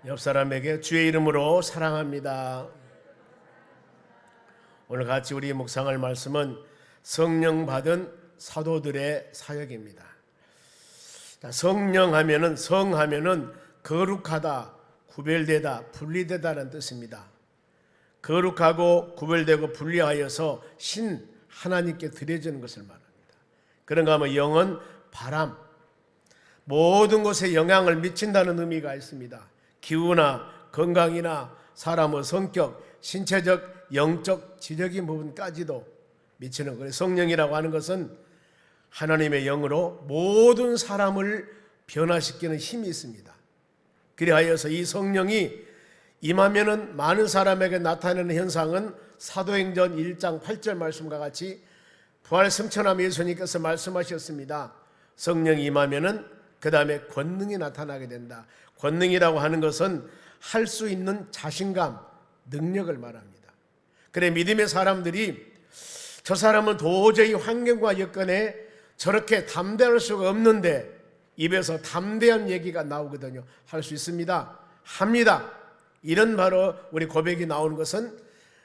옆 사람에게 주의 이름으로 사랑합니다. 오늘 같이 우리 묵상할 말씀은 성령 받은 사도들의 사역입니다. 성령하면은 성하면은 거룩하다, 구별되다, 분리되다는 뜻입니다. 거룩하고 구별되고 분리하여서 신 하나님께 드려지는 것을 말합니다. 그런가 하면 영은 바람, 모든 것에 영향을 미친다는 의미가 있습니다. 기후나 건강이나 사람의 성격, 신체적, 영적, 지적인 부분까지도 미치는 거예요. 성령이라고 하는 것은 하나님의 영으로 모든 사람을 변화시키는 힘이 있습니다. 그리하여서 이 성령이 임하면은 많은 사람에게 나타나는 현상은 사도행전 1장 8절 말씀과 같이 부활 승천함 예수님께서 말씀하셨습니다. 성령이 임하면은 그 다음에 권능이 나타나게 된다. 권능이라고 하는 것은 할 수 있는 자신감, 능력을 말합니다. 그래 믿음의 사람들이 저 사람은 도저히 환경과 여건에 저렇게 담대할 수가 없는데 입에서 담대한 얘기가 나오거든요. 할 수 있습니다. 합니다. 이런 바로 우리 고백이 나오는 것은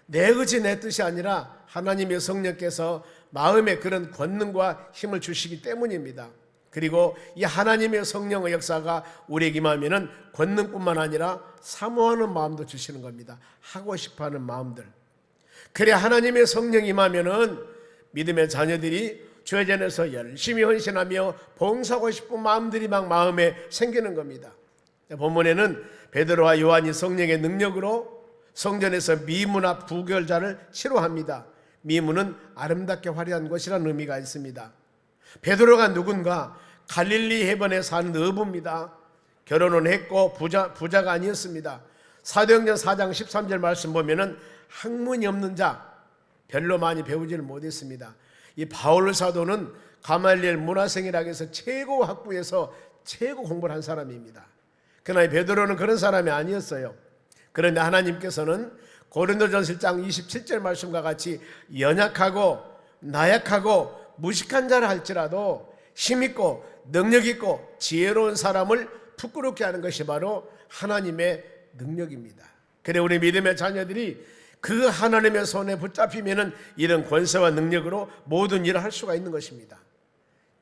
내 의지 내 뜻이 아니라 하나님의 성령께서 마음에 그런 권능과 힘을 주시기 때문입니다. 그리고 이 하나님의 성령의 역사가 우리에게 임하면은 권능뿐만 아니라 사모하는 마음도 주시는 겁니다. 하고 싶어하는 마음들. 그래 하나님의 성령이 임하면은 믿음의 자녀들이 죄전에서 열심히 헌신하며 봉사하고 싶은 마음들이 막 마음에 생기는 겁니다. 본문에는 베드로와 요한이 성령의 능력으로 성전에서 미문화 부결자를 치료합니다. 미문은 아름답게 화려한 것이라는 의미가 있습니다. 베드로가 누군가? 갈릴리 해변에 사는 어부입니다. 결혼은 했고 부자가 아니었습니다. 사도행전 4장 13절 말씀 보면은 학문이 없는 자, 별로 많이 배우지를 못했습니다. 이 바울 사도는 가말리엘 문화생이라고 해서 최고 학부에서 최고 공부를 한 사람입니다. 그러나 베드로는 그런 사람이 아니었어요. 그런데 하나님께서는 고린도전서 1장 27절 말씀과 같이 연약하고 나약하고 무식한 자라 할지라도 힘있고 능력있고 지혜로운 사람을 부끄럽게 하는 것이 바로 하나님의 능력입니다. 그래 우리 믿음의 자녀들이 그 하나님의 손에 붙잡히면은 이런 권세와 능력으로 모든 일을 할 수가 있는 것입니다.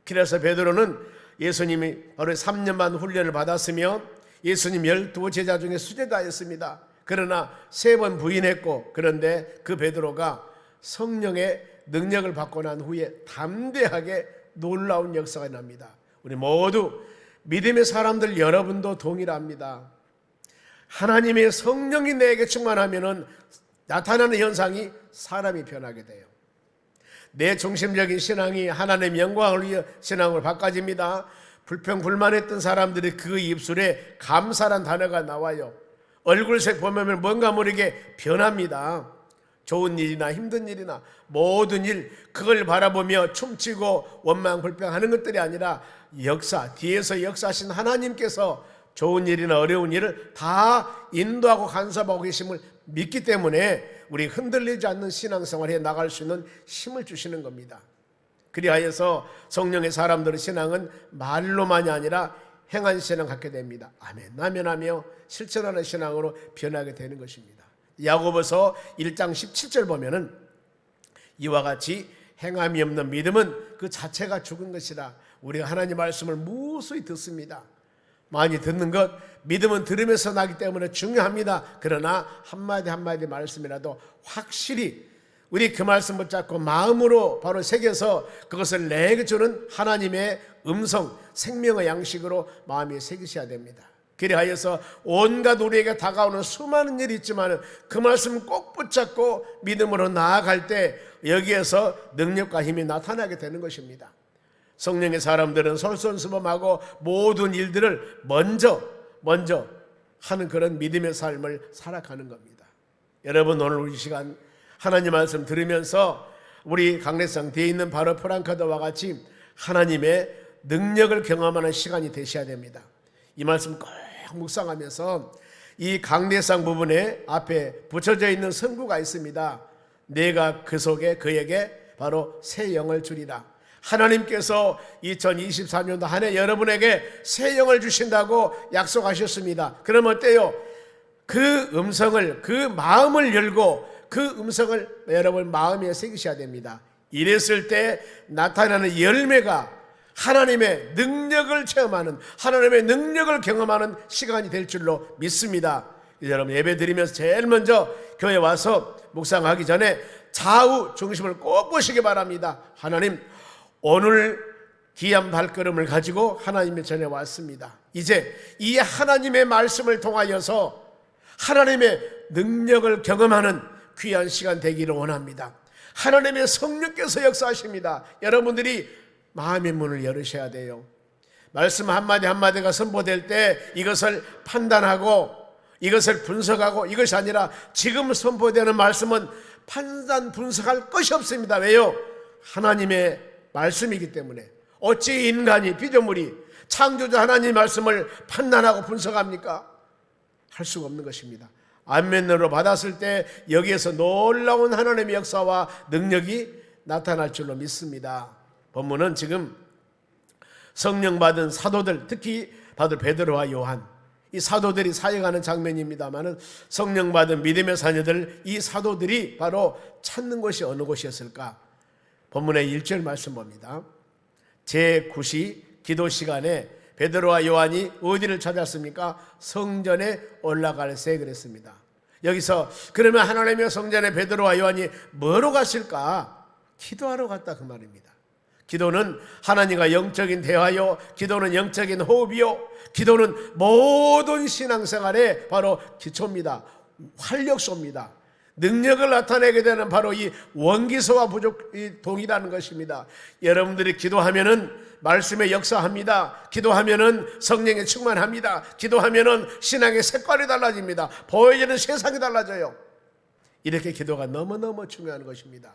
그래서 베드로는 예수님이 바로 3년 반 훈련을 받았으며 예수님 12제자 중에 수제자였습니다. 그러나 3번 부인했고 그런데 그 베드로가 성령의 능력을 받고 난 후에 담대하게 놀라운 역사가 납니다. 우리 모두 믿음의 사람들 여러분도 동일합니다. 하나님의 성령이 내게 충만하면은 나타나는 현상이 사람이 변하게 돼요. 내 중심적인 신앙이 하나님의 영광을 위해 신앙으로 바꿔집니다. 불평불만했던 사람들이 그 입술에 감사란 단어가 나와요. 얼굴색 보면 뭔가 모르게 변합니다. 좋은 일이나 힘든 일이나 모든 일 그걸 바라보며 춤추고 원망불평하는 것들이 아니라 역사, 뒤에서 역사하신 하나님께서 좋은 일이나 어려운 일을 다 인도하고 간섭하고 계심을 믿기 때문에 우리 흔들리지 않는 신앙생활에 나갈 수 있는 힘을 주시는 겁니다. 그리하여서 성령의 사람들의 신앙은 말로만이 아니라 행한 신앙을 갖게 됩니다. 아멘. 나면하며 실천하는 신앙으로 변하게 되는 것입니다. 야고보서 1장 17절 보면은 이와 같이 행함이 없는 믿음은 그 자체가 죽은 것이라. 우리가 하나님 말씀을 무수히 듣습니다. 많이 듣는 것, 믿음은 들으면서 나기 때문에 중요합니다. 그러나 한마디 한마디 말씀이라도 확실히 우리 그 말씀 붙잡고 마음으로 바로 새겨서 그것을 내게 주는 하나님의 음성, 생명의 양식으로 마음에 새기셔야 됩니다. 그리하여서 온갖 우리에게 다가오는 수많은 일이 있지만 그 말씀을 꼭 붙잡고 믿음으로 나아갈 때 여기에서 능력과 힘이 나타나게 되는 것입니다. 성령의 사람들은 솔선수범하고 모든 일들을 먼저 하는 그런 믿음의 삶을 살아가는 겁니다. 여러분 오늘 이 시간 하나님 말씀 들으면서 우리 강례상 뒤에 있는 바로 프랑카드와 같이 하나님의 능력을 경험하는 시간이 되셔야 됩니다. 이 말씀 꼭 묵상하면서 이 강례상 부분에 앞에 붙여져 있는 선구가 있습니다. 내가 그 속에 그에게 바로 새 영을 주리라. 하나님께서 2024년도 한 해 여러분에게 새 영을 주신다고 약속하셨습니다. 그럼 어때요? 그 음성을, 그 마음을 열고 그 음성을 여러분 마음에 새기셔야 됩니다. 이랬을 때 나타나는 열매가 하나님의 능력을 체험하는, 하나님의 능력을 경험하는 시간이 될 줄로 믿습니다. 여러분, 예배 드리면서 제일 먼저 교회 와서 묵상하기 전에 좌우 중심을 꼭 보시기 바랍니다. 하나님, 오늘 귀한 발걸음을 가지고 하나님의 전에 왔습니다. 이제 이 하나님의 말씀을 통하여서 하나님의 능력을 경험하는 귀한 시간 되기를 원합니다. 하나님의 성령께서 역사하십니다. 여러분들이 마음의 문을 열으셔야 돼요. 말씀 한마디 한마디가 선포될 때 이것을 판단하고 이것을 분석하고, 이것이 아니라 지금 선포되는 말씀은 판단 분석할 것이 없습니다. 왜요? 하나님의 말씀이기 때문에. 어찌 인간이, 피조물이 창조주 하나님의 말씀을 판단하고 분석합니까? 할 수가 없는 것입니다. 안면으로 받았을 때 여기에서 놀라운 하나님의 역사와 능력이 나타날 줄로 믿습니다. 본문은 지금 성령 받은 사도들, 특히 바로 베드로와 요한, 이 사도들이 사역하는 장면입니다만, 성령 받은 믿음의 자녀들, 이 사도들이 바로 찾는 곳이 어느 곳이었을까? 본문의 1절 말씀 봅니다. 제9시 기도 시간에 베드로와 요한이 어디를 찾았습니까? 성전에 올라갈새 그랬습니다. 여기서 그러면 하나님의 성전에 베드로와 요한이 뭐로 갔을까? 기도하러 갔다 그 말입니다. 기도는 하나님과 영적인 대화요, 기도는 영적인 호흡이요, 기도는 모든 신앙생활의 바로 기초입니다. 활력소입니다. 능력을 나타내게 되는 바로 이 원기소와 부족이 동이라는 것입니다. 여러분들이 기도하면은 말씀의 역사합니다. 기도하면은 성령에 충만합니다. 기도하면은 신앙의 색깔이 달라집니다. 보여지는 세상이 달라져요. 이렇게 기도가 너무너무 중요한 것입니다.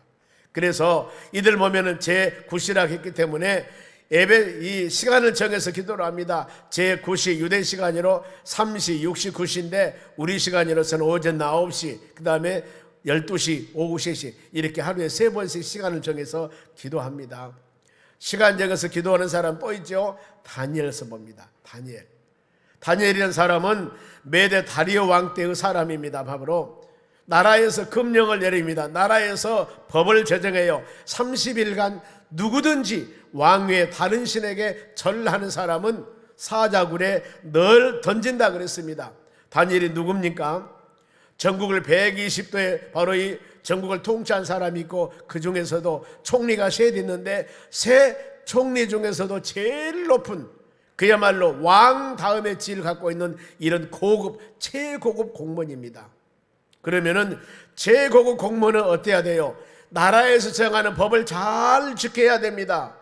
그래서 이들 보면은 제9시라고 했기 때문에 예배 이 시간을 정해서 기도를 합니다. 제9시 유대 시간으로 3시, 6시, 9시인데 우리 시간으로서는 오전 9시, 그 다음에 12시, 오후 3시 이렇게 하루에 3번씩 시간을 정해서 기도합니다. 시간 정해서 기도하는 사람 또 있죠. 다니엘서 봅니다. 다니엘이라는 사람은 메대 다리오 왕 때의 사람입니다. 바로 나라에서 금령을 내립니다. 나라에서 법을 제정해요. 30일간 누구든지 왕위의 다른 신에게 절하는 사람은 사자굴에 늘 던진다 그랬습니다. 다니엘이 누굽니까? 전국을 120도에 바로 이 전국을 통치한 사람이 있고 그 중에서도 총리가 셋 있는데 세 총리 중에서도 제일 높은, 그야말로 왕 다음의 지위를 갖고 있는 이런 고급, 최고급 공무원입니다. 그러면은 최고급 공무원은 어때야 돼요? 나라에서 정하는 법을 잘 지켜야 됩니다.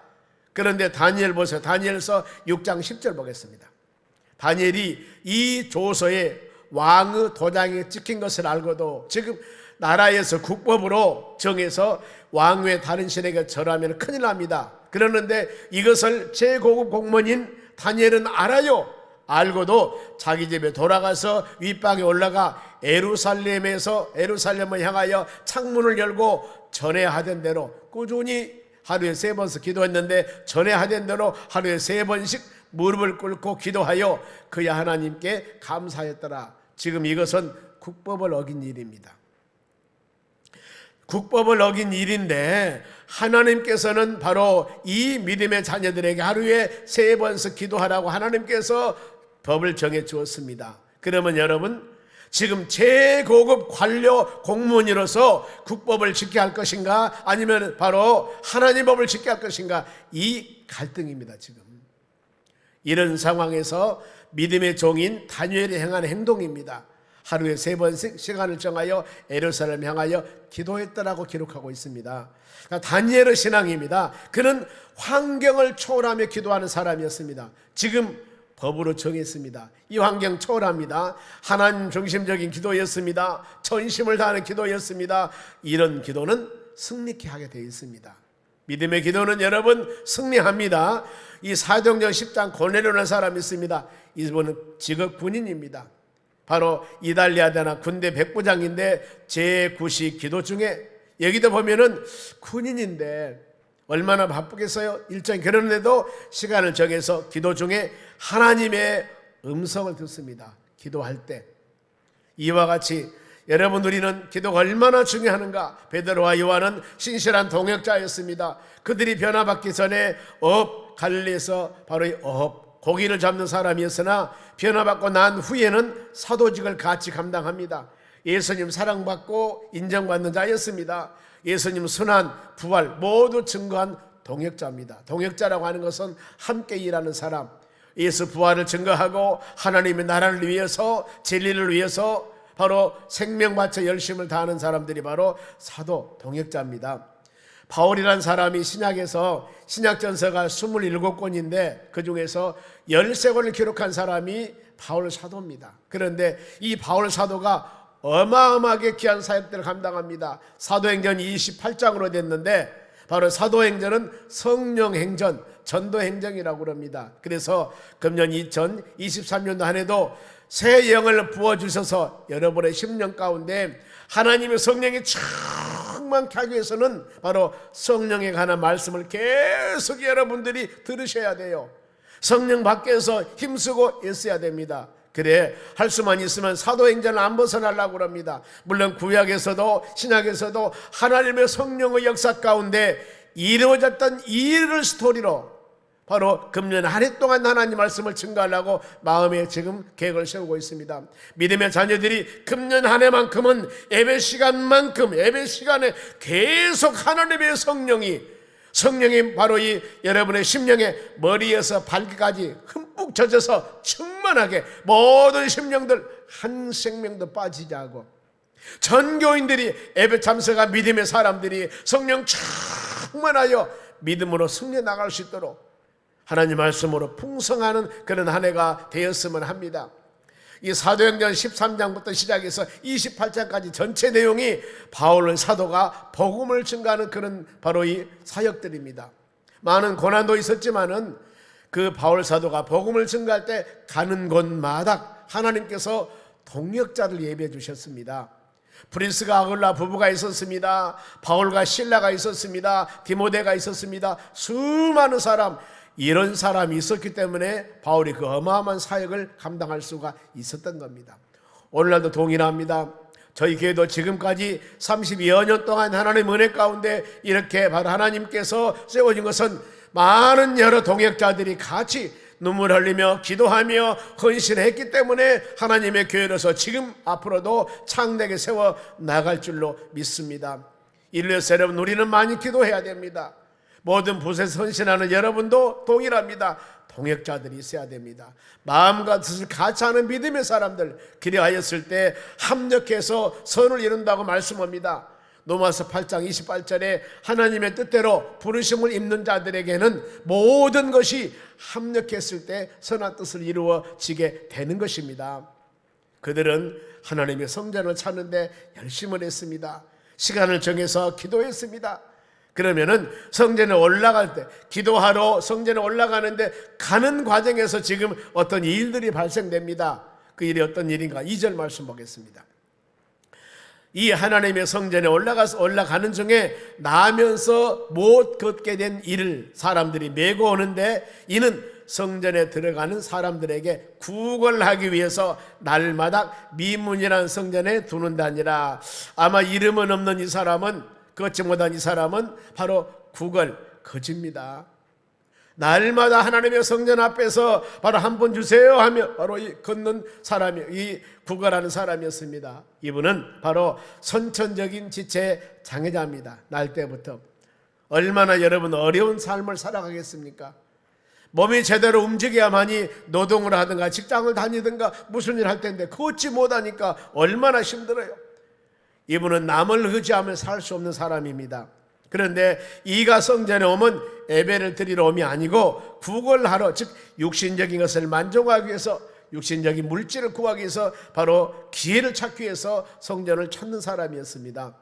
그런데 다니엘 보세요. 다니엘서 6장 10절 보겠습니다. 다니엘이 이 조서에 왕의 도장이 찍힌 것을 알고도 지금 나라에서 국법으로 정해서 왕위의 다른 신에게 절하면 큰일 납니다. 그러는데 이것을 최고급 공무원인 다니엘은 알아요. 알고도 자기 집에 돌아가서 윗방에 올라가 에루살렘을 향하여 창문을 열고 전에 하던 대로 꾸준히 하루에 3번씩 기도했는데 전에 하던 대로 하루에 3번씩 무릎을 꿇고 기도하여 그의 하나님께 감사했더라. 지금 이것은 국법을 어긴 일입니다. 국법을 어긴 일인데 하나님께서는 바로 이 믿음의 자녀들에게 하루에 3번씩 기도하라고 하나님께서 법을 정해 주었습니다. 그러면 여러분, 지금 최고급 관료 공무원으로서 국법을 지켜야 할 것인가, 아니면 바로 하나님 법을 지켜야 할 것인가, 이 갈등입니다. 지금 이런 상황에서 믿음의 종인 다니엘이 행한 행동입니다. 하루에 3번씩 시간을 정하여 예루살렘 향하여 기도했다라고 기록하고 있습니다. 그러니까 다니엘의 신앙입니다. 그는 환경을 초월하며 기도하는 사람이었습니다. 지금 법으로 정했습니다. 이 환경 초월합니다. 하나님 중심적인 기도였습니다. 전심을 다하는 기도였습니다. 이런 기도는 승리케 하게 되어 있습니다. 믿음의 기도는 여러분 승리합니다. 이 사도행전 10장 고넬료라는 사람이 있습니다. 이분은 직업 군인입니다. 바로 이달리아다나 군대 백부장인데 제9시 기도 중에, 여기도 보면은 군인인데 얼마나 바쁘겠어요? 일정 결혼해도 시간을 정해서 기도 중에 하나님의 음성을 듣습니다. 기도할 때 이와 같이 여러분, 우리는 기도가 얼마나 중요한가. 베드로와 요한은 신실한 동역자였습니다. 그들이 변화받기 전에 갈릴리에서 바로 이 고기를 잡는 사람이었으나 변화받고 난 후에는 사도직을 같이 감당합니다. 예수님 사랑받고 인정받는 자였습니다. 예수님 순환, 부활 모두 증거한 동역자입니다. 동역자라고 하는 것은 함께 일하는 사람, 예수 부활을 증거하고 하나님의 나라를 위해서, 진리를 위해서 바로 생명 바쳐 열심을 다하는 사람들이 바로 사도 동역자입니다. 바울이라는 사람이 신약에서 신약전서가 27권인데 그 중에서 13권을 기록한 사람이 바울 사도입니다. 그런데 이 바울 사도가 어마어마하게 귀한 사역들을 감당합니다. 사도행전 28장으로 됐는데 바로 사도행전은 성령행전, 전도행전이라고 합니다. 그래서 금년 2023년도 한 해도 새 영을 부어주셔서 여러분의 심령 가운데 하나님의 성령이 충만케 하기 위해서는 바로 성령에 관한 말씀을 계속 여러분들이 들으셔야 돼요. 성령 밖에서 힘쓰고 애써야 됩니다. 그래 할 수만 있으면 사도행전을 안 벗어나려고 합니다. 물론 구약에서도 신약에서도 하나님의 성령의 역사 가운데 이루어졌던 일을 스토리로 바로 금년 한 해 동안 하나님 말씀을 증거하려고 마음에 지금 계획을 세우고 있습니다. 믿음의 자녀들이 금년 한 해만큼은 예배 시간만큼 예배 시간에 계속 하나님의 성령이 바로 이 여러분의 심령의 머리에서 발끝까지 흠뻑 젖어서 충만하게 모든 심령들 한 생명도 빠지지 않고 전 교인들이 예배 참석한 믿음의 사람들이 성령 충만하여 믿음으로 승리해 나갈 수 있도록 하나님 말씀으로 풍성하는 그런 한 해가 되었으면 합니다. 이 사도행전 13장부터 시작해서 28장까지 전체 내용이 바울 사도가 복음을 증거하는 그런 바로 이 사역들입니다. 많은 고난도 있었지만은 그 바울 사도가 복음을 증거할 때 가는 곳마다 하나님께서 동역자를 예비해 주셨습니다. 프리스가 아굴라 부부가 있었습니다. 바울과 실라가 있었습니다. 디모데가 있었습니다. 수많은 사람, 이런 사람이 있었기 때문에 바울이 그 어마어마한 사역을 감당할 수가 있었던 겁니다. 오늘날도 동일합니다. 저희 교회도 지금까지 32여 년 동안 하나님의 은혜 가운데 이렇게 바로 하나님께서 세워진 것은 많은 여러 동역자들이 같이 눈물 흘리며 기도하며 헌신했기 때문에 하나님의 교회로서 지금 앞으로도 창대하게 세워 나갈 줄로 믿습니다. 이를 위해서 여러분, 우리는 많이 기도해야 됩니다. 모든 붓에서 헌신하는 여러분도 동일합니다. 동역자들이 있어야 됩니다. 마음과 뜻을 같이 하는 믿음의 사람들, 그리하였을 때 합력해서 선을 이룬다고 말씀합니다. 로마서 8장 28절에 하나님의 뜻대로 부르심을 입는 자들에게는 모든 것이 합력했을 때 선한 뜻을 이루어지게 되는 것입니다. 그들은 하나님의 성전을 찾는데 열심을 했습니다. 시간을 정해서 기도했습니다. 그러면은 성전에 올라갈 때, 기도하러 성전에 올라가는데 가는 과정에서 지금 어떤 일들이 발생됩니다. 그 일이 어떤 일인가? 2절 말씀 보겠습니다. 이 하나님의 성전에 올라가는 중에 나면서 못 걷게 된 일을 사람들이 메고 오는데, 이는 성전에 들어가는 사람들에게 구걸하기 위해서 날마다 미문이라는 성전에 두는다니라. 아마 이름은 없는 이 사람은, 걷지 못한 이 사람은 바로 구걸, 거지입니다. 날마다 하나님의 성전 앞에서 바로 한 번 주세요 하며 바로 이 걷는 사람이, 이 구걸하는 사람이었습니다. 이분은 바로 선천적인 지체 장애자입니다. 날 때부터. 얼마나 여러분 어려운 삶을 살아가겠습니까? 몸이 제대로 움직여야만이 노동을 하든가 직장을 다니든가 무슨 일 할 텐데 걷지 못하니까 얼마나 힘들어요. 이분은 남을 의지하며 살 수 없는 사람입니다. 그런데 이가 성전에 오면 예배를 드리러 옴이 아니고 구걸하러, 즉 육신적인 것을 만족하기 위해서, 육신적인 물질을 구하기 위해서 바로 기회를 찾기 위해서 성전을 찾는 사람이었습니다.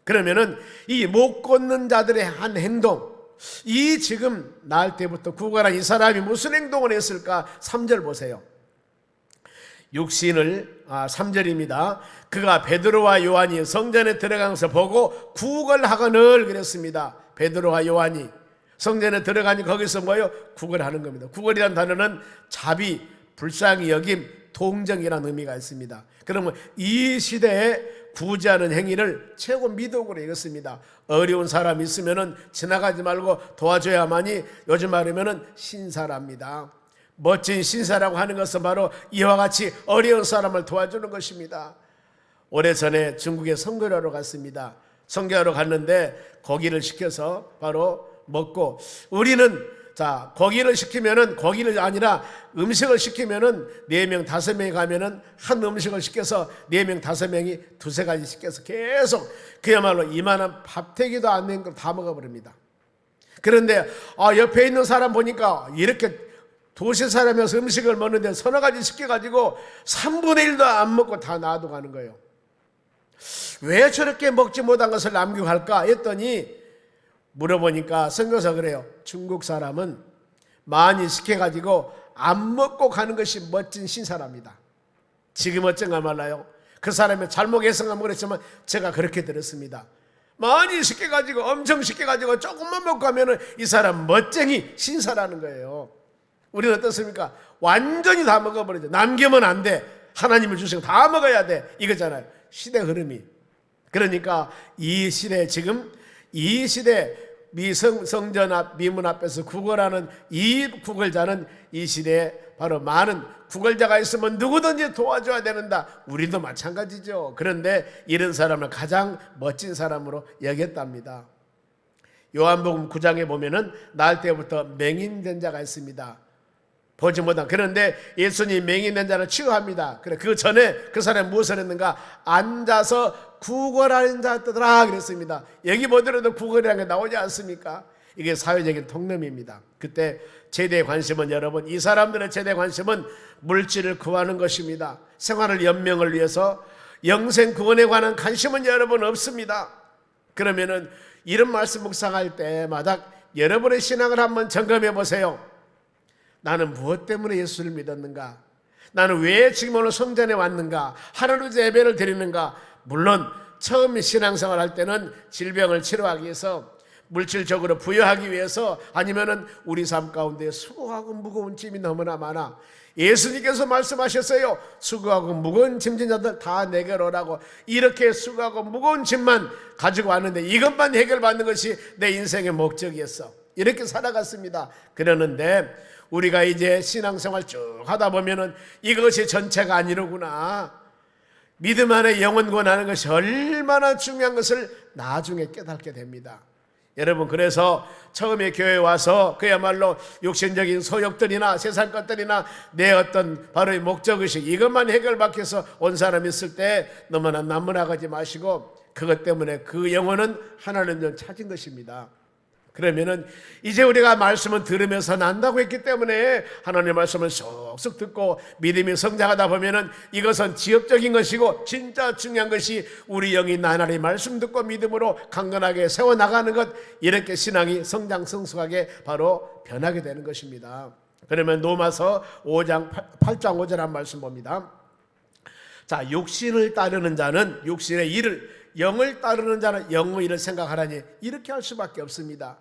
그러면은 이 못 걷는 자들의 한 행동, 이 지금 나을 때부터 구걸한 이 사람이 무슨 행동을 했을까? 3절 보세요. 3절입니다. 그가 베드로와 요한이 성전에 들어가서 보고 구걸하거늘 그랬습니다. 베드로와 요한이 성전에 들어가니 거기서 뭐요? 구걸하는 겁니다. 구걸이라는 단어는 자비, 불쌍히 여김, 동정이라는 의미가 있습니다. 그러면 이 시대에 구제하는 행위를 최고 미덕으로 여겼습니다. 어려운 사람이 있으면 지나가지 말고 도와줘야만이 요즘 말하면 신사랍니다. 멋진 신사라고 하는 것은 바로 이와 같이 어려운 사람을 도와주는 것입니다. 오래전에 중국에 선교하러 갔습니다. 선교하러 갔는데 고기를 시켜서 바로 먹고, 우리는 고기를 시키면은, 고기를 아니라 음식을 시키면은 4명 5명이 가면은 한 음식을 시켜서 4명 5명이 두세 가지 시켜서 계속 그야말로 이만한 밥태기도 안 된 걸 다 먹어버립니다. 그런데 옆에 있는 사람 보니까 이렇게 도시 사람이어서 음식을 먹는데 서너 가지 시켜가지고 3분의 1도 안 먹고 다 놔두고 거예요. 왜 저렇게 먹지 못한 것을 남기고 갈까 했더니 물어보니까 선교사 그래요. 중국 사람은 많이 시켜가지고 안 먹고 가는 것이 멋진 신사랍니다. 지금 어쩐가 몰라요. 그 사람이 잘못 해석하면 그랬지만 제가 그렇게 들었습니다. 많이 시켜가지고 엄청 시켜가지고 조금만 먹고 가면은 이 사람 멋쟁이 신사라는 거예요. 우리는 어떻습니까? 완전히 다 먹어버리죠. 남기면 안 돼. 하나님을 주시고 다 먹어야 돼. 이거잖아요. 시대 흐름이. 그러니까 이 시대, 지금 이 시대 성전 앞 미문 앞에서 구걸하는 이 구걸자는 이 시대에 바로 많은 구걸자가 있으면 누구든지 도와줘야 되는다. 우리도 마찬가지죠. 그런데 이런 사람을 가장 멋진 사람으로 여겼답니다. 요한복음 9장에 보면은 날 때부터 맹인된 자가 있습니다. 보지 못한. 그런데 예수님이 맹인된 자를 치유합니다. 그래, 그 전에 그 사람이 무엇을 했는가? 앉아서 구걸하는 자더라 그랬습니다. 여기 보더라도 구걸이라는 게 나오지 않습니까? 이게 사회적인 통념입니다. 그때 최대의 관심은, 여러분, 이 사람들의 최대의 관심은 물질을 구하는 것입니다. 생활을 연명을 위해서 영생 구원에 관한 관심은 여러분 없습니다. 그러면은 이런 말씀 묵상할 때마다 여러분의 신앙을 한번 점검해 보세요. 나는 무엇 때문에 예수를 믿었는가? 나는 왜 지금 오늘 성전에 왔는가? 하루를 예배를 드리는가? 물론 처음 신앙생활 할 때는 질병을 치료하기 위해서, 물질적으로 부여하기 위해서, 아니면은 우리 삶 가운데 수고하고 무거운 짐이 너무나 많아. 예수님께서 말씀하셨어요. 수고하고 무거운 짐진 자들 다 내게로 오라고. 이렇게 수고하고 무거운 짐만 가지고 왔는데 이것만 해결받는 것이 내 인생의 목적이었어. 이렇게 살아갔습니다. 그러는데 우리가 이제 신앙생활 쭉 하다 보면은 이것이 전체가 아니로구나. 믿음 안에 영혼 구원하는 것이 얼마나 중요한 것을 나중에 깨닫게 됩니다. 여러분, 그래서 처음에 교회에 와서 그야말로 육신적인 소욕들이나 세상 것들이나 내 어떤 바로 목적의식, 이것만 해결받기 위해서 온 사람이 있을 때 너무나 나무나가지 마시고, 그것 때문에 그 영혼은 하나님 좀 찾은 것입니다. 그러면은 이제 우리가 말씀을 들으면서 난다고 했기 때문에 하나님의 말씀을 쏙쏙 듣고 믿음이 성장하다 보면은 이것은 지역적인 것이고, 진짜 중요한 것이 우리 영이 나날이 말씀 듣고 믿음으로 강건하게 세워나가는 것, 이렇게 신앙이 성장 성숙하게 바로 변하게 되는 것입니다. 그러면 로마서 8장 5절 한 말씀 봅니다. 자, 육신을 따르는 자는 육신의 일을, 영을 따르는 자는 영의 일을 생각하라니, 이렇게 할 수밖에 없습니다.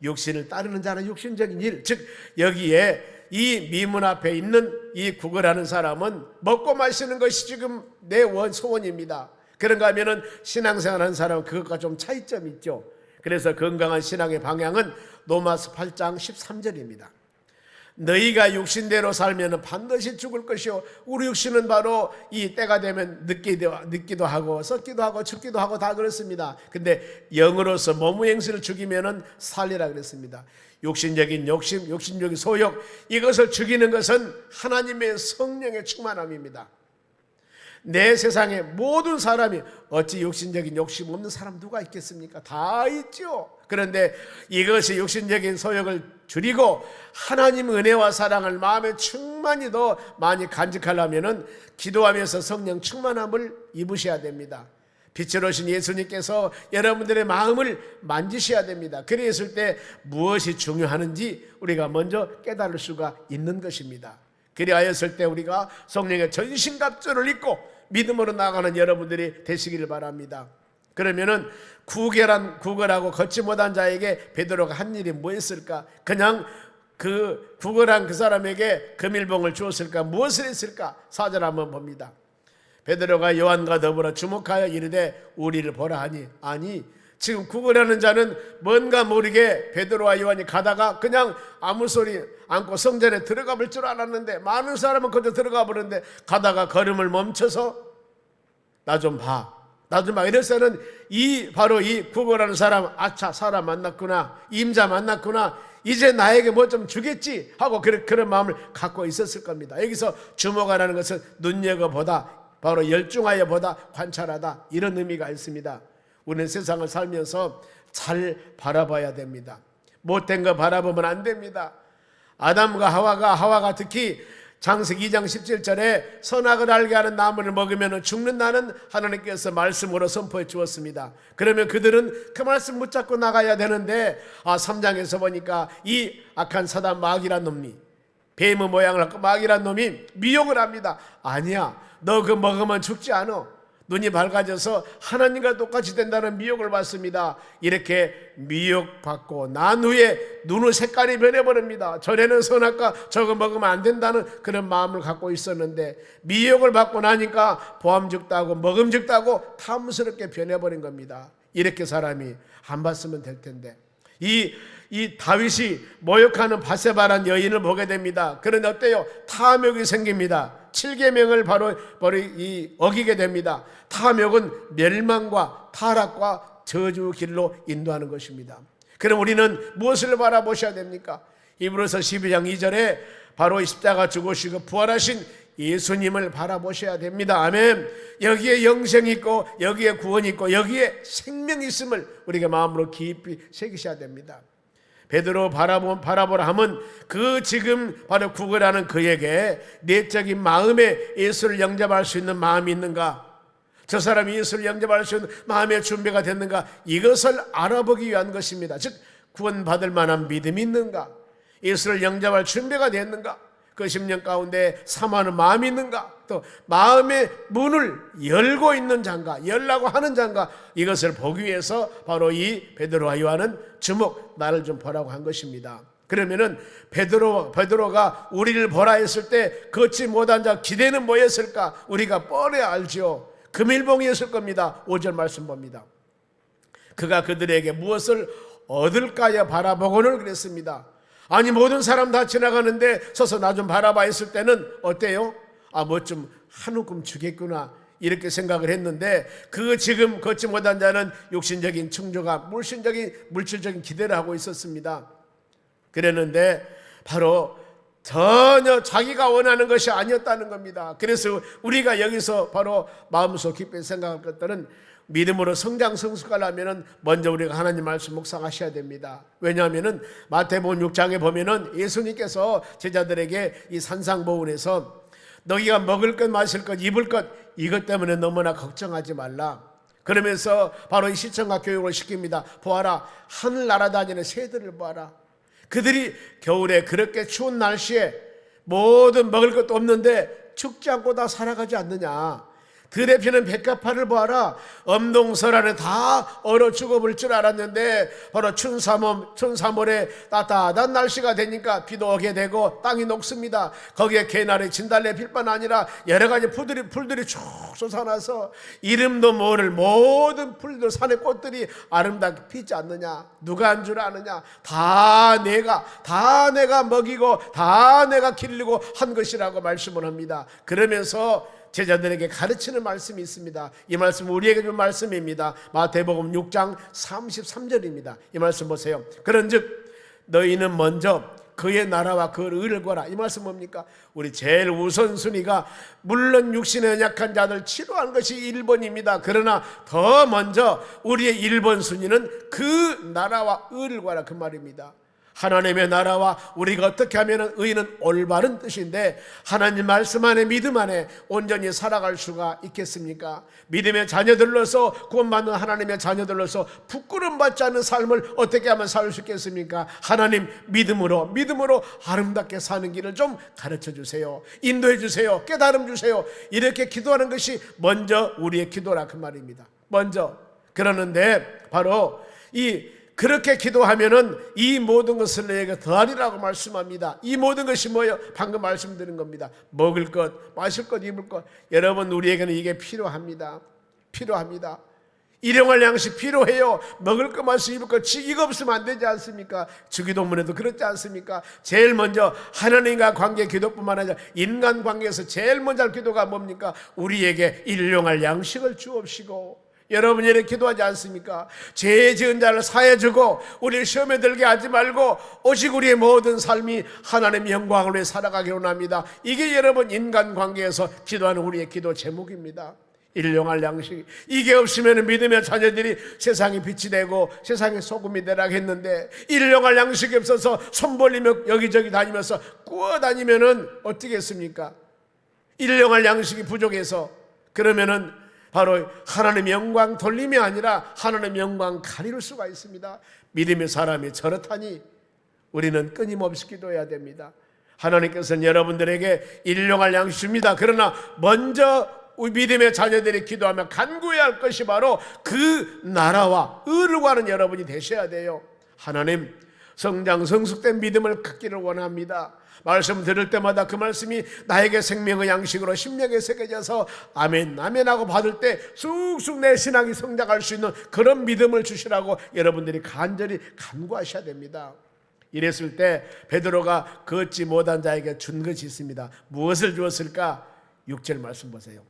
육신을 따르는 자는 육신적인 일, 즉 여기에 이 미문 앞에 있는 이 구걸하는 사람은 먹고 마시는 것이 지금 내 소원입니다. 그런가 하면은 신앙생활하는 사람은 그것과 좀 차이점이 있죠. 그래서 건강한 신앙의 방향은 로마서 8장 13절입니다. 너희가 육신대로 살면 반드시 죽을 것이요, 우리 육신은 바로 이 때가 되면 늙기도 하고 썩기도 하고 죽기도 하고 다 그렇습니다. 근데 영으로서 몸의 행실을 죽이면 살리라 그랬습니다. 육신적인 욕심, 육신적인 소욕, 이것을 죽이는 것은 하나님의 성령의 충만함입니다. 내 세상에 모든 사람이, 어찌 육신적인 욕심 없는 사람 누가 있겠습니까? 다 있죠. 그런데 이것이 육신적인 소욕을 줄이고 하나님 은혜와 사랑을 마음에 충만히 더 많이 간직하려면 기도하면서 성령 충만함을 입으셔야 됩니다. 빛으로 오신 예수님께서 여러분들의 마음을 만지셔야 됩니다. 그랬을 때 무엇이 중요하는지 우리가 먼저 깨달을 수가 있는 것입니다. 그리하였을 때 우리가 성령의 전신갑주를 입고 믿음으로 나아가는 여러분들이 되시기를 바랍니다. 그러면은 구걸하고 걷지 못한 자에게 베드로가 한 일이 뭐였을까? 그냥 그 구걸한 그 사람에게 금일봉을 주었을까? 무엇을 했을까? 4절 한번 봅니다. 베드로가 요한과 더불어 주목하여 이르되 우리를 보라 하니, 아니 지금 구걸하는 자는 뭔가 모르게 베드로와 요한이 가다가 그냥 아무 소리 않고 성전에 들어가 볼 줄 알았는데, 많은 사람은 그저 들어가 보는데 가다가 걸음을 멈춰서 나 좀 봐, 나 좀 봐 이래서는 바로 이 구걸하는 사람, 아차 사람 만났구나, 임자 만났구나, 이제 나에게 뭐 좀 주겠지 하고 그런 마음을 갖고 있었을 겁니다. 여기서 주목하라는 것은 눈여겨보다, 바로 열중하여 보다, 관찰하다, 이런 의미가 있습니다. 우리는 세상을 살면서 잘 바라봐야 됩니다. 못된 거 바라보면 안 됩니다. 아담과 하와가 특히 창세기 2장 17절에 선악을 알게 하는 나무를 먹으면 죽는다는 하나님께서 말씀으로 선포해 주었습니다. 그러면 그들은 그 말씀 붙잡고 나가야 되는데 3장에서 보니까 이 악한 사단 마귀란 놈이, 뱀의 모양을 하고 마귀란 놈이 미혹을 합니다. 아니야, 너 그거 먹으면 죽지 않아. 눈이 밝아져서 하나님과 똑같이 된다는 미혹을 받습니다. 이렇게 미혹받고 난 후에 눈의 색깔이 변해버립니다. 전에는 선악과 저거 먹으면 안 된다는 그런 마음을 갖고 있었는데 미혹을 받고 나니까 보암직다고 먹음직다고 탐스럽게 변해버린 겁니다. 이렇게 사람이 안 봤으면 될 텐데, 이 다윗이 모욕하는 바세바란 여인을 보게 됩니다. 그런데 어때요? 탐욕이 생깁니다. 7계명을 바로 어기게 됩니다. 탐욕은 멸망과 타락과 저주 길로 인도하는 것입니다. 그럼 우리는 무엇을 바라보셔야 됩니까? 이브리서 12장 2절에 바로 십자가 죽으시고 부활하신 예수님을 바라보셔야 됩니다. 아멘. 여기에 영생이 있고 여기에 구원이 있고 여기에 생명이 있음을 우리가 마음으로 깊이 새기셔야 됩니다. 베드로 바라보라 하면 그 지금 바로 구걸하는 그에게 내적인 마음에 예수를 영접할 수 있는 마음이 있는가, 저 사람이 예수를 영접할 수 있는 마음의 준비가 됐는가, 이것을 알아보기 위한 것입니다. 즉 구원받을 만한 믿음이 있는가, 예수를 영접할 준비가 됐는가, 그 10년 가운데 사모하는 마음이 있는가, 또 마음의 문을 열고 있는 자인가, 열라고 하는 자인가, 이것을 보기 위해서 바로 이 베드로와 요한은 주목, 나를 좀 보라고 한 것입니다. 그러면은 베드로가 우리를 보라 했을 때 걷지 못한 자 기대는 뭐였을까? 우리가 뻔히 알죠. 금일봉이었을 겁니다. 5절 말씀 봅니다. 그가 그들에게 무엇을 얻을까요 바라보고는 그랬습니다. 아니 모든 사람 다 지나가는데 서서 나 좀 바라봐 했을 때는 어때요? 뭐 좀 한 움큼 주겠구나 이렇게 생각을 했는데, 그 지금 걷지 못한 자는 육신적인 충조가 물질적인 기대를 하고 있었습니다. 그랬는데 바로 전혀 자기가 원하는 것이 아니었다는 겁니다. 그래서 우리가 여기서 바로 마음속 깊이 생각할 것들은 믿음으로 성장 성숙하려면 먼저 우리가 하나님 말씀 묵상하셔야 됩니다. 왜냐하면 마태복음 6장에 보면은 예수님께서 제자들에게 이 산상보훈에서 너희가 먹을 것, 마실 것, 입을 것, 이것 때문에 너무나 걱정하지 말라. 그러면서 바로 이 시청각 교육을 시킵니다. 보아라, 하늘나라 다니는 새들을 보아라. 그들이 겨울에 그렇게 추운 날씨에 모든 먹을 것도 없는데 죽지 않고 다 살아가지 않느냐. 들에 피는 백합화를 보아라. 엄동설 안에 다 얼어 죽어볼 줄 알았는데 바로 춘삼월에 따뜻한 날씨가 되니까 비도 오게 되고 땅이 녹습니다. 거기에 개나리, 진달래 필뿐 아니라 여러 가지 풀들이 쭉 솟아나서 이름도 모를 모든 풀들, 산의 꽃들이 아름답게 피지 않느냐. 누가 한 줄 아느냐. 다 내가 먹이고 다 내가 기르고 한 것이라고 말씀을 합니다. 그러면서 제자들에게 가르치는 말씀이 있습니다. 이 말씀 우리에게 준 말씀입니다. 마태복음 6장 33절입니다. 이 말씀 보세요. 그런즉 너희는 먼저 그의 나라와 그 의를 구하라. 이 말씀 뭡니까? 우리 제일 우선순위가 물론 육신에 연약한 자들 치료하는 것이 1번입니다. 그러나 더 먼저 우리의 1번 순위는 그 나라와 의를 구하라, 그 말입니다. 하나님의 나라와 우리가 어떻게 하면 의는 올바른 뜻인데, 하나님 말씀 안에 믿음 안에 온전히 살아갈 수가 있겠습니까? 믿음의 자녀들로서, 구원받는 하나님의 자녀들로서 부끄러움받지 않는 삶을 어떻게 하면 살 수 있겠습니까? 하나님 믿음으로 아름답게 사는 길을 좀 가르쳐 주세요. 인도해 주세요. 깨달음 주세요. 이렇게 기도하는 것이 먼저 우리의 기도라, 그 말입니다. 먼저. 그러는데 바로 이 그렇게 기도하면은 이 모든 것을 내게 더하리라고 말씀합니다. 이 모든 것이 뭐예요? 방금 말씀드린 겁니다. 먹을 것, 마실 것, 입을 것. 여러분, 우리에게는 이게 필요합니다. 필요합니다. 일용할 양식 필요해요. 먹을 것, 마실 입을 것, 이거 없으면 안 되지 않습니까? 주기도문에도 그렇지 않습니까? 제일 먼저 하나님과 관계 기도뿐만 아니라 인간 관계에서 제일 먼저 할 기도가 뭡니까? 우리에게 일용할 양식을 주옵시고. 여러분 이렇게 기도하지 않습니까? 죄 지은 자를 사해 주고 우리를 시험에 들게 하지 말고 오직 우리의 모든 삶이 하나님의 영광을 위해 살아가기를 원합니다. 이게 여러분 인간관계에서 기도하는 우리의 기도 제목입니다. 일용할 양식, 이게 없으면 믿음의 자녀들이 세상의 빛이 되고 세상의 소금이 되라 했는데, 일용할 양식이 없어서 손 벌리며 여기저기 다니면서 꾸어 다니면은 어떻게 했습니까? 일용할 양식이 부족해서, 그러면은 바로 하나님의 영광 돌림이 아니라 하나님의 영광 가릴 수가 있습니다. 믿음의 사람이 저렇다니 우리는 끊임없이 기도해야 됩니다. 하나님께서는 여러분들에게 일용할 양식 줍니다. 그러나 먼저 우리 믿음의 자녀들이 기도하며 간구해야 할 것이 바로 그 나라와 의를 구하는 여러분이 되셔야 돼요. 하나님, 성장 성숙된 믿음을 갖기를 원합니다. 말씀 들을 때마다 그 말씀이 나에게 생명의 양식으로 심령에 새겨져서 아멘 아멘 하고 받을 때 쑥쑥 내 신앙이 성장할 수 있는 그런 믿음을 주시라고 여러분들이 간절히 간구하셔야 됩니다. 이랬을 때 베드로가 걷지 못한 자에게 준 것이 있습니다. 무엇을 주었을까? 6절 말씀 보세요.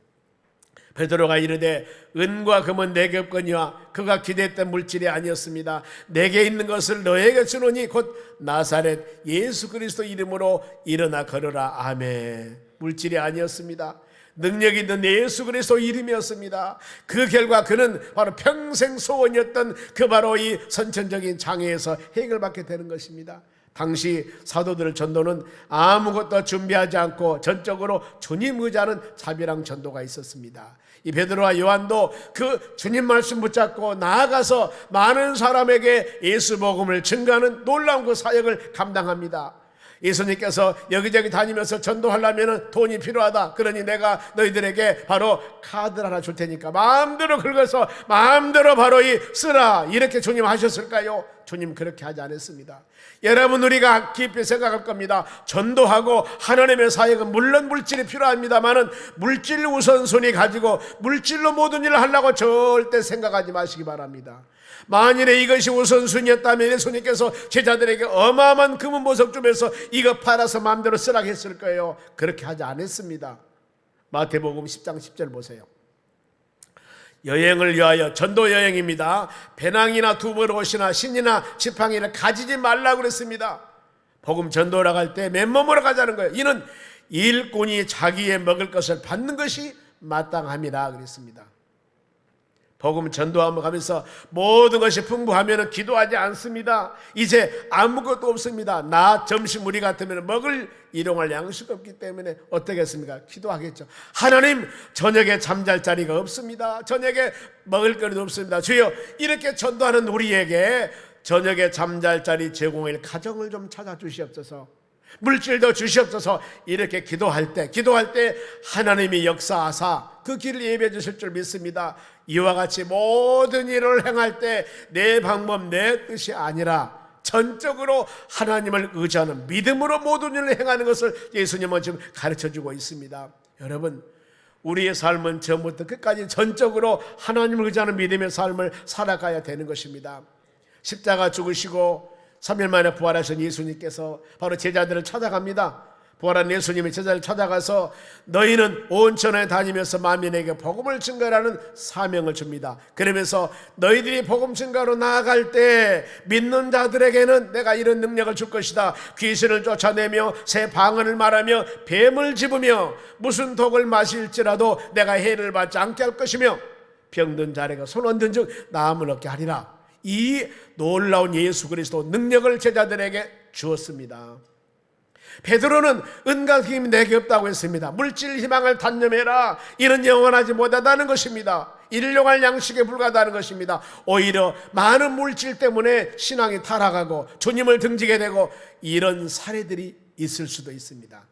베드로가 이르되 은과 금은 내게 없거니와 그가 기대했던 물질이 아니었습니다. 내게 있는 것을 너에게 주노니 곧 나사렛 예수 그리스도 이름으로 일어나 걸어라. 아멘. 물질이 아니었습니다. 능력 있는 예수 그리스도 이름이었습니다. 그 결과 그는 바로 평생 소원이었던 그 바로 이 선천적인 장애에서 해결받게 되는 것입니다. 당시 사도들의 전도는 아무것도 준비하지 않고 전적으로 주님 의지하는 자비랑 전도가 있었습니다. 이 베드로와 요한도 그 주님 말씀 붙잡고 나아가서 많은 사람에게 예수 복음을 증거하는 놀라운 그 사역을 감당합니다. 예수님께서 여기저기 다니면서 전도하려면 돈이 필요하다. 그러니 내가 너희들에게 바로 카드를 하나 줄 테니까 마음대로 긁어서 마음대로 바로 쓰라. 이렇게 주님 하셨을까요? 주님 그렇게 하지 않았습니다. 여러분, 우리가 깊이 생각할 겁니다. 전도하고 하나님의 사역은 물론 물질이 필요합니다만은 물질 우선순위 가지고 물질로 모든 일을 하려고 절대 생각하지 마시기 바랍니다. 만일에 이것이 우선순위였다면 예수님께서 제자들에게 어마어마한 금은 보석 주면서 이거 팔아서 마음대로 쓰라고 했을 거예요. 그렇게 하지 않았습니다. 마태복음 10장 10절 보세요. 여행을 위하여, 전도 여행입니다. 배낭이나 두벌 옷이나 신이나 지팡이를 가지지 말라고 그랬습니다. 복음 전도를 갈 때 맨몸으로 가자는 거예요. 이는 일꾼이 자기의 먹을 것을 받는 것이 마땅함이라 그랬습니다. 복음 전도하며 가면서 모든 것이 풍부하면 기도하지 않습니다. 이제 아무것도 없습니다. 나 점심 우리 같으면 먹을 일용할 양식 없기 때문에 어떻게 했습니까? 기도하겠죠. 하나님, 저녁에 잠잘 자리가 없습니다. 저녁에 먹을 거리도 없습니다. 주여, 이렇게 전도하는 우리에게 저녁에 잠잘 자리 제공할 가정을 좀 찾아주시옵소서. 물질도 주시옵소서. 이렇게 기도할 때 하나님이 역사하사 그 길을 예비해 주실 줄 믿습니다. 이와 같이 모든 일을 행할 때 내 방법, 내 뜻이 아니라 전적으로 하나님을 의지하는 믿음으로 모든 일을 행하는 것을 예수님은 지금 가르쳐주고 있습니다. 여러분, 우리의 삶은 처음부터 끝까지 전적으로 하나님을 의지하는 믿음의 삶을 살아가야 되는 것입니다. 십자가 죽으시고 3일 만에 부활하신 예수님께서 바로 제자들을 찾아갑니다. 부활한 예수님이 제자를 찾아가서 너희는 온 천하에 다니면서 만민에게 복음을 증거하라는 사명을 줍니다. 그러면서 너희들이 복음 증거로 나아갈 때 믿는 자들에게는 내가 이런 능력을 줄 것이다. 귀신을 쫓아내며 새 방언을 말하며 뱀을 집으며 무슨 독을 마실지라도 내가 해를 받지 않게 할 것이며 병든 자에게 손 얹은 즉 나음을 얻게 하리라. 이 놀라운 예수 그리스도 능력을 제자들에게 주었습니다. 베드로는 은과 힘이 내게 없다고 했습니다. 물질 희망을 단념해라. 이는 영원하지 못하다는 것입니다. 일용할 양식에 불과하다는 것입니다. 오히려 많은 물질 때문에 신앙이 타락하고 주님을 등지게 되고 이런 사례들이 있을 수도 있습니다.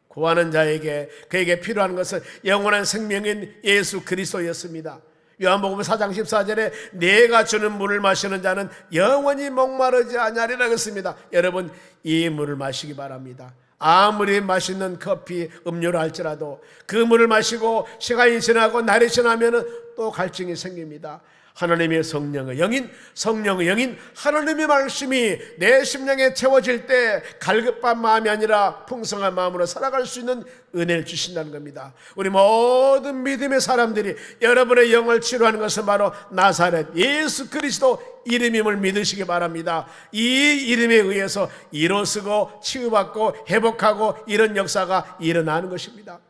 구하는 자에게 그에게 필요한 것은 영원한 생명인 예수 그리스도였습니다. 요한복음 4장 14절에 내가 주는 물을 마시는 자는 영원히 목마르지 아니하리라 했습니다. 여러분, 이 물을 마시기 바랍니다. 아무리 맛있는 커피, 음료를 할지라도 그 물을 마시고 시간이 지나고 날이 지나면 또 갈증이 생깁니다. 하나님의 성령의 영인 하나님의 말씀이 내 심령에 채워질 때 갈급한 마음이 아니라 풍성한 마음으로 살아갈 수 있는 은혜를 주신다는 겁니다. 우리 모든 믿음의 사람들이 여러분의 영을 치료하는 것은 바로 나사렛 예수 그리스도 이름임을 믿으시기 바랍니다. 이 이름에 의해서 일어서고 치유받고 회복하고 이런 역사가 일어나는 것입니다.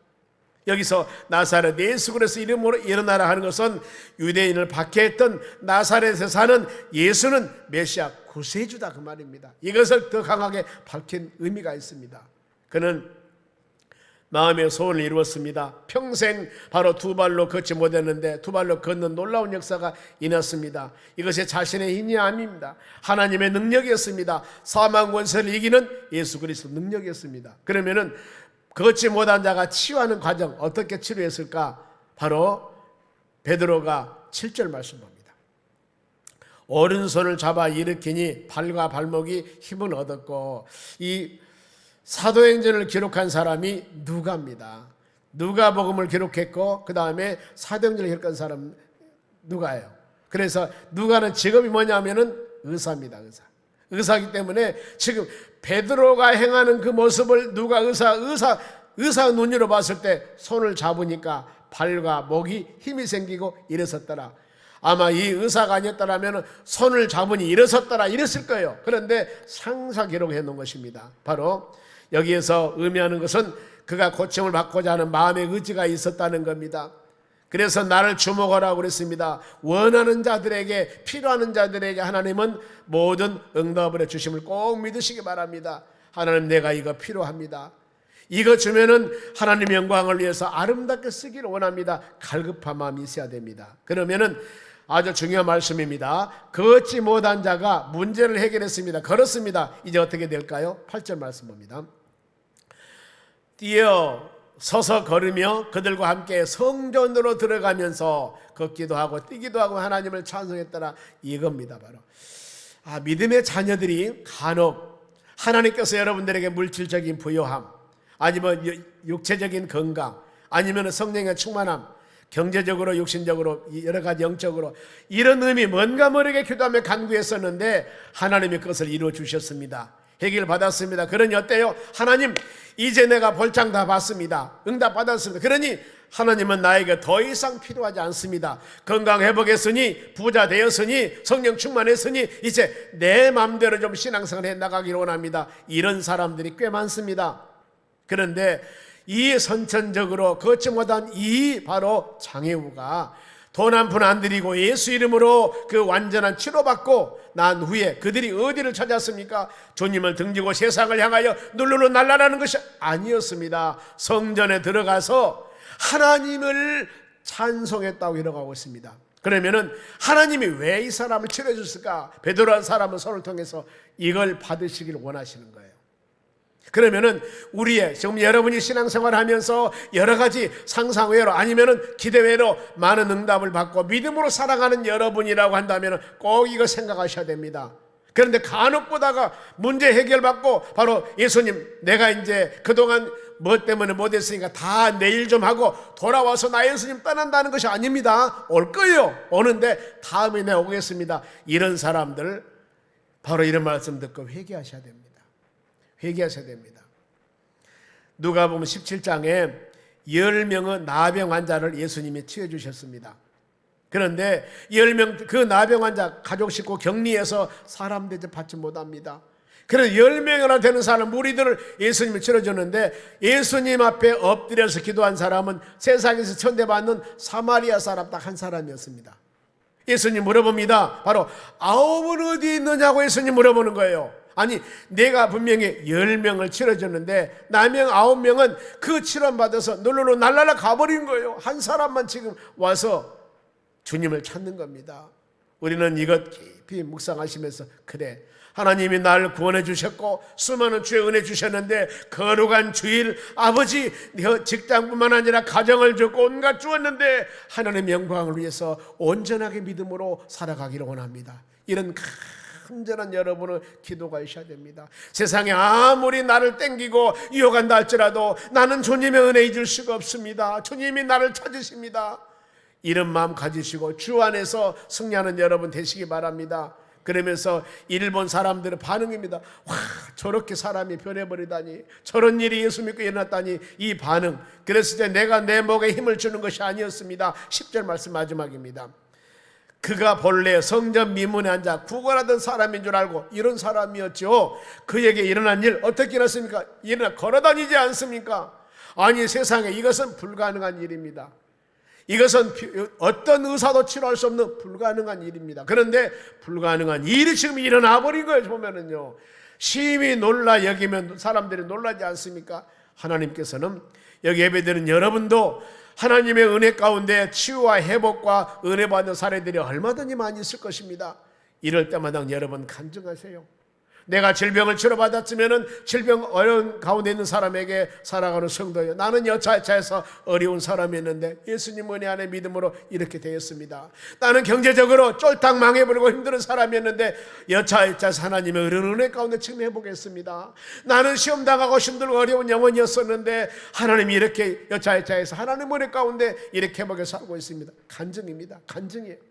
여기서 나사렛 예수 그리스도 이름으로 일어나라 하는 것은 유대인을 박해했던 나사렛에 사는 예수는 메시아 구세주다 그 말입니다. 이것을 더 강하게 밝힌 의미가 있습니다. 그는 마음의 소원을 이루었습니다. 평생 바로 두 발로 걷지 못했는데 두 발로 걷는 놀라운 역사가 일어났습니다. 이것이 자신의 힘이 아닙니다. 하나님의 능력이었습니다. 사망 권세를 이기는 예수 그리스도 능력이었습니다. 그러면은 걷지 못한 자가 치유하는 과정 어떻게 치료했을까? 바로 베드로가 7절 말씀합니다. 오른손을 잡아 일으키니 발과 발목이 힘을 얻었고, 이 사도행전을 기록한 사람이 누가입니다. 누가복음을 기록했고 그 다음에 사도행전을 기록한 사람 누가예요. 그래서 누가는 직업이 뭐냐면은 의사입니다. 의사이기 때문에 지금 베드로가 행하는 그 모습을 누가 의사 눈으로 봤을 때 손을 잡으니까 발과 목이 힘이 생기고 일어섰더라. 아마 이 의사가 아니었더라면 손을 잡으니 일어섰더라 이랬을 거예요. 그런데 상사 기록해 놓은 것입니다. 바로 여기에서 의미하는 것은 그가 고침을 받고자 하는 마음의 의지가 있었다는 겁니다. 그래서 나를 주목하라고 그랬습니다. 원하는 자들에게, 필요하는 자들에게 하나님은 모든 응답을 해주심을 꼭 믿으시기 바랍니다. 하나님, 내가 이거 필요합니다. 이거 주면은 하나님의 영광을 위해서 아름답게 쓰기를 원합니다. 갈급한 마음이 있어야 됩니다. 그러면은 아주 중요한 말씀입니다. 걷지 못한 자가 문제를 해결했습니다. 걸었습니다. 이제 어떻게 될까요? 8절 말씀 봅니다. 뛰어 서서 걸으며 그들과 함께 성전으로 들어가면서 걷기도 하고 뛰기도 하고 하나님을 찬송했더라. 이겁니다. 바로 믿음의 자녀들이 간혹 하나님께서 여러분들에게 물질적인 부요함, 아니면 육체적인 건강, 아니면 성령의 충만함, 경제적으로 육신적으로 여러 가지 영적으로 이런 의미 뭔가 모르게 기도하며 간구했었는데 하나님이 그것을 이루어 주셨습니다. 해결 받았습니다. 그러니 어때요? 하나님, 이제 내가 볼장 다 받습니다. 응답 받았습니다. 그러니 하나님은 나에게 더 이상 필요하지 않습니다. 건강 회복했으니, 부자 되었으니, 성령 충만했으니 이제 내 마음대로 좀 신앙생활 해 나가기를 원합니다. 이런 사람들이 꽤 많습니다. 그런데 이 선천적으로 걷지 못한 이 바로 장애우가 돈 한 푼 안 들이고 예수 이름으로 그 완전한 치료받고 난 후에 그들이 어디를 찾았습니까? 주님을 등지고 세상을 향하여 룰루루 날아라는 것이 아니었습니다. 성전에 들어가서 하나님을 찬송했다고 기록하고 있습니다. 그러면은 하나님이 왜 이 사람을 치료해 줬을까? 베드로라는 사람은 손을 통해서 이걸 받으시길 원하시는 거예요. 그러면은 우리의 지금 여러분이 신앙생활 하면서 여러 가지 상상외로 아니면은 기대외로 많은 응답을 받고 믿음으로 살아가는 여러분이라고 한다면 꼭 이거 생각하셔야 됩니다. 그런데 간혹 보다가 문제 해결받고 바로 예수님, 내가 이제 그동안 뭐 때문에 못했으니까 다 내일 좀 하고 돌아와서 나 예수님 떠난다는 것이 아닙니다. 올 거예요. 오는데 다음에 내가 오겠습니다. 이런 사람들 바로 이런 말씀 듣고 회개하셔야 됩니다. 회개하셔야 됩니다. 누가복음 17장에 10명의 나병 환자를 예수님이 치유해 주셨습니다. 그런데 10명 그 나병 환자 가족 식구 격리해서 사람 대접 받지 못합니다. 그래서 10명이나 되는 사람 무리들을 예수님이 치료해줬는데 예수님 앞에 엎드려서 기도한 사람은 세상에서 천대받는 사마리아 사람 딱 한 사람이었습니다. 예수님 물어봅니다. 바로 아홉은 어디 있느냐고 예수님 물어보는 거예요. 아니, 내가 분명히 10명을 치료해줬는데 나명 9명은 그 치료받아서 널널로 날라라 가버린 거예요. 한 사람만 지금 와서 주님을 찾는 겁니다. 우리는 이것 깊이 묵상하시면서 그래, 하나님이 나를 구원해 주셨고 수많은 주의 은혜 주셨는데 거룩한 주일 아버지 직장뿐만 아니라 가정을 줬고 온갖 주었는데 하나님의 영광을 위해서 온전하게 믿음으로 살아가기를 원합니다. 이런 간절한 여러분의 기도가 있어야 됩니다. 세상에 아무리 나를 땡기고 유혹한다 할지라도 나는 주님의 은혜 잊을 수가 없습니다. 주님이 나를 찾으십니다. 이런 마음 가지시고 주 안에서 승리하는 여러분 되시기 바랍니다. 그러면서 일본 사람들의 반응입니다. 와, 저렇게 사람이 변해버리다니, 저런 일이 예수 믿고 일어났다니, 이 반응. 그랬을 때 내가 내 목에 힘을 주는 것이 아니었습니다. 10절 말씀 마지막입니다. 그가 본래 성전 미문에 앉아 구걸하던 사람인 줄 알고, 이런 사람이었죠. 그에게 일어난 일 어떻게 일어났습니까? 일어나 걸어다니지 않습니까? 아니, 세상에 이것은 불가능한 일입니다. 이것은 어떤 의사도 치료할 수 없는 불가능한 일입니다. 그런데 불가능한 일이 지금 일어나 버린 거예요. 보면은요, 심히 놀라 여기면 사람들이 놀라지 않습니까? 하나님께서는 여기 예배드리는 여러분도 하나님의 은혜 가운데 치유와 회복과 은혜 받는 사례들이 얼마든지 많이 있을 것입니다. 이럴 때마다 여러분 간증하세요. 내가 질병을 치료받았으면 질병 어려운 가운데 있는 사람에게 살아가는 성도예요. 나는 여차여차해서 어려운 사람이었는데 예수님 은혜 안에 믿음으로 이렇게 되었습니다. 나는 경제적으로 쫄딱 망해버리고 힘든 사람이었는데 여차여차해서 하나님의 은혜 가운데 지금 해보겠습니다. 나는 시험 당하고 힘들고 어려운 영혼이었었는데 하나님이 이렇게 여차여차해서 하나님 은혜 가운데 이렇게 해보게 살고 있습니다. 간증입니다. 간증이에요.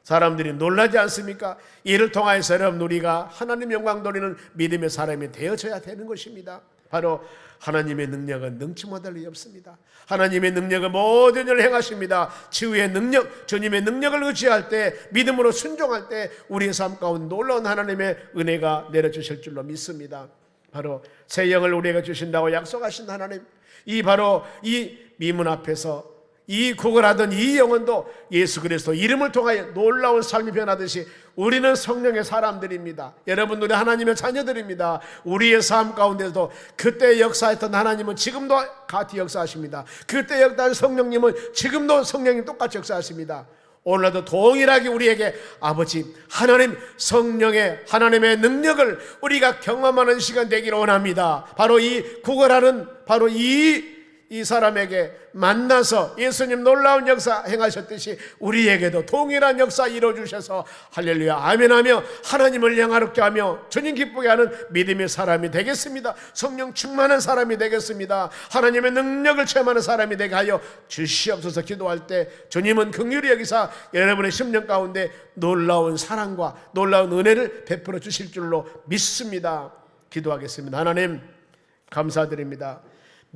사람들이 놀라지 않습니까? 이를 통하여서 여러분 우리가 하나님 영광 돌리는 믿음의 사람이 되어져야 되는 것입니다. 바로 하나님의 능력은 능치 못할 리 없습니다. 하나님의 능력은 모든 일을 행하십니다. 치유의 능력, 주님의 능력을 의지할 때, 믿음으로 순종할 때 우리의 삶 가운데 놀라운 하나님의 은혜가 내려주실 줄로 믿습니다. 바로 새 영을 우리에게 주신다고 약속하신 하나님, 바로 이 미문 앞에서 이 구걸하던 이 영혼도 예수 그리스도 이름을 통하여 놀라운 삶이 변하듯이 우리는 성령의 사람들입니다. 여러분, 우리 하나님의 자녀들입니다. 우리의 삶 가운데도 그때 역사했던 하나님은 지금도 같이 역사하십니다. 그때 역사한 성령님은 지금도 성령님 똑같이 역사하십니다. 오늘도 동일하게 우리에게 아버지 하나님 성령의 하나님의 능력을 우리가 경험하는 시간 되기를 원합니다. 바로 이 구걸하는 바로 이 사람에게 만나서 예수님 놀라운 역사 행하셨듯이 우리에게도 동일한 역사 이루어주셔서 할렐루야 아멘하며 하나님을 영화롭게 하며 주님 기쁘게 하는 믿음의 사람이 되겠습니다. 성령 충만한 사람이 되겠습니다. 하나님의 능력을 체험하는 사람이 되게 하여 주시옵소서. 기도할 때 주님은 긍휼히 여기사 여러분의 심령 가운데 놀라운 사랑과 놀라운 은혜를 베풀어 주실 줄로 믿습니다. 기도하겠습니다. 하나님 감사드립니다.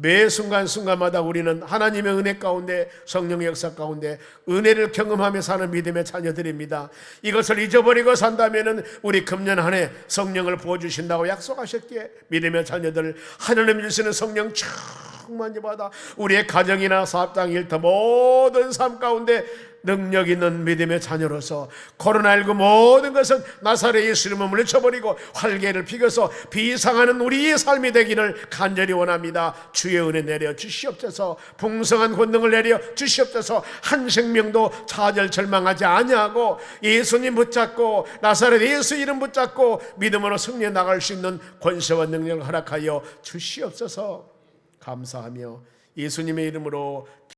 매 순간순간마다 우리는 하나님의 은혜 가운데 성령의 역사 가운데 은혜를 경험하며 사는 믿음의 자녀들입니다. 이것을 잊어버리고 산다면 우리 금년 한 해 성령을 부어주신다고 약속하셨기에 믿음의 자녀들 하나님 주시는 성령 충만히 받아 우리의 가정이나 사업장 일터 모든 삶 가운데 능력 있는 믿음의 자녀로서 코로나19 모든 것은 나사렛 예수 이름을 물리쳐버리고 활개를 피겨서 비상하는 우리의 삶이 되기를 간절히 원합니다. 주의 은혜 내려 주시옵소서. 풍성한 권능을 내려 주시옵소서. 한 생명도 좌절 절망하지 아니하고 예수님 붙잡고 나사렛 예수 이름 붙잡고 믿음으로 승리해 나갈 수 있는 권세와 능력을 허락하여 주시옵소서. 감사하며 예수님의 이름으로